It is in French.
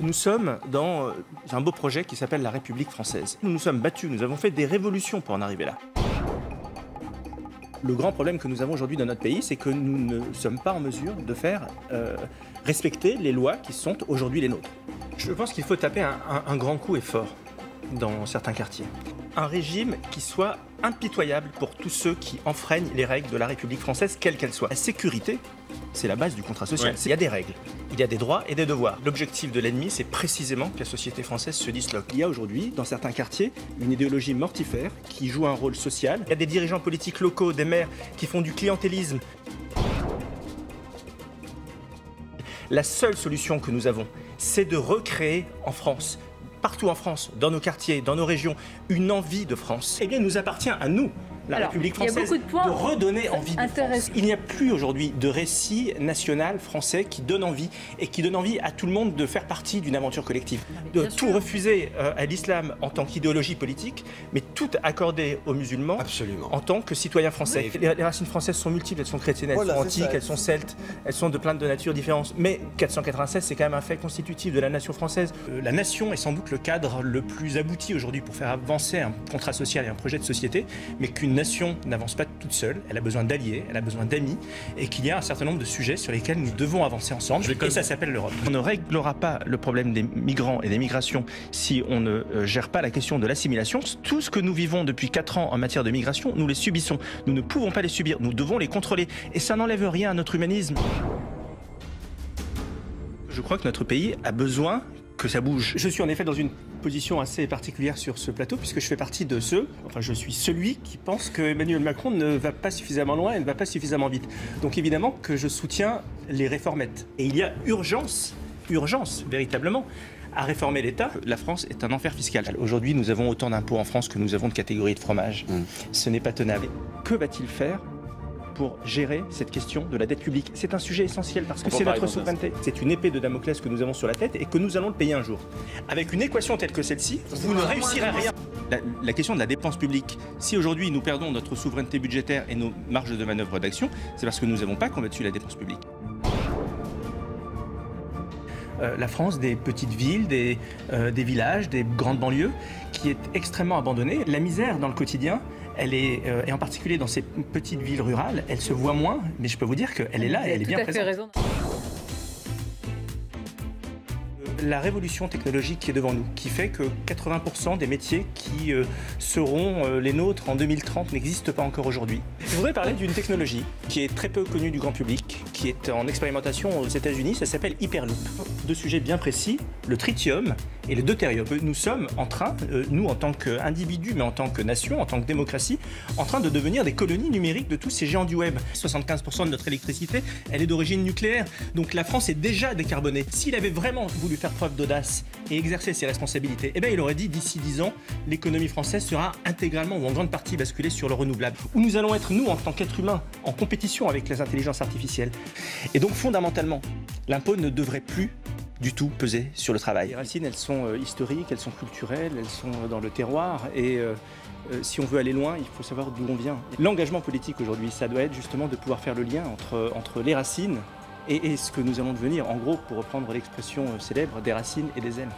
Nous sommes dans un beau projet qui s'appelle la République française. Nous nous sommes battus, nous avons fait des révolutions pour en arriver là. Le grand problème que nous avons aujourd'hui dans notre pays, c'est que nous ne sommes pas en mesure de faire respecter les lois qui sont aujourd'hui les nôtres. Je pense qu'il faut taper un grand coup et fort dans certains quartiers. Un régime qui soit impitoyable pour tous ceux qui enfreignent les règles de la République française, quelles qu'elles soient. La sécurité, c'est la base du contrat social. Ouais. Il y a des règles, il y a des droits et des devoirs. L'objectif de l'ennemi, c'est précisément que la société française se disloque. Il y a aujourd'hui, dans certains quartiers, une idéologie mortifère qui joue un rôle social. Il y a des dirigeants politiques locaux, des maires qui font du clientélisme. La seule solution que nous avons, c'est de recréer en France, partout en France, dans nos quartiers, dans nos régions, une envie de France. Eh bien, il nous appartient à nous, la République française, de redonner envie de France. Il n'y a plus aujourd'hui de récit national français qui donne envie et qui donne envie à tout le monde de faire partie d'une aventure collective. De tout refuser à l'islam en tant qu'idéologie politique, mais tout accorder aux musulmans en tant que citoyens français. Oui. Les racines françaises sont multiples, elles sont chrétiennes, elles sont antiques, elles sont celtes, elles sont de plein de natures différentes. Mais 496, c'est quand même un fait constitutif de la nation française. La nation est sans doute le cadre le plus abouti aujourd'hui pour faire avancer un contrat social et un projet de société, mais qu'une nation n'avance pas toute seule, elle a besoin d'alliés, elle a besoin d'amis, et qu'il y a un certain nombre de sujets sur lesquels nous devons avancer ensemble, et ça s'appelle l'Europe. On ne réglera pas le problème des migrants et des migrations si on ne gère pas la question de l'assimilation. Tout ce que nous vivons depuis 4 ans en matière de migration, nous les subissons. Nous ne pouvons pas les subir, nous devons les contrôler, et ça n'enlève rien à notre humanisme. Je crois que notre pays a besoin que ça bouge. Je suis en effet dans une position assez particulière sur ce plateau puisque je fais partie de je suis celui qui pense que Emmanuel Macron ne va pas suffisamment loin et ne va pas suffisamment vite. Donc évidemment que je soutiens les réformettes. Et il y a urgence véritablement, à réformer l'État. La France est un enfer fiscal. Aujourd'hui, nous avons autant d'impôts en France que nous avons de catégories de fromage. Ce n'est pas tenable. Que va-t-il faire pour gérer cette question de la dette publique? C'est un sujet essentiel parce que c'est notre souveraineté. C'est une épée de Damoclès que nous avons sur la tête et que nous allons le payer un jour. Avec une équation telle que celle-ci, vous ne réussirez rien. La question de la dépense publique, si aujourd'hui nous perdons notre souveraineté budgétaire et nos marges de manœuvre d'action, c'est parce que nous n'avons pas combattu la dépense publique. La France, des petites villes, des villages, des grandes banlieues, qui est extrêmement abandonnée. La misère dans le quotidien, elle est, et en particulier dans ces petites villes rurales, elle se voit moins, mais je peux vous dire qu'elle est là et elle est bien présente. La révolution technologique qui est devant nous, qui fait que 80% des métiers qui seront les nôtres en 2030 n'existent pas encore aujourd'hui. Je voudrais parler d'une technologie qui est très peu connue du grand public, qui est en expérimentation aux États-Unis, ça s'appelle Hyperloop. Deux sujets bien précis, le tritium et le deutérium. Nous sommes en train, nous en tant qu'individus, mais en tant que nation, en tant que démocratie, en train de devenir des colonies numériques de tous ces géants du web. 75% de notre électricité, elle est d'origine nucléaire, donc la France est déjà décarbonée. S'il avait vraiment voulu faire preuve d'audace et exercer ses responsabilités, eh bien il aurait dit d'ici 10 ans, l'économie française sera intégralement ou en grande partie basculée sur le renouvelable. Où nous allons être, nous, en tant qu'êtres humains, en compétition avec les intelligences artificielles. Et donc fondamentalement, l'impôt ne devrait plus du tout peser sur le travail. Les racines, elles sont historiques, elles sont culturelles, elles sont dans le terroir et si on veut aller loin, il faut savoir d'où on vient. L'engagement politique aujourd'hui, ça doit être justement de pouvoir faire le lien entre les racines et ce que nous allons devenir, en gros, pour reprendre l'expression célèbre, des racines et des ailes.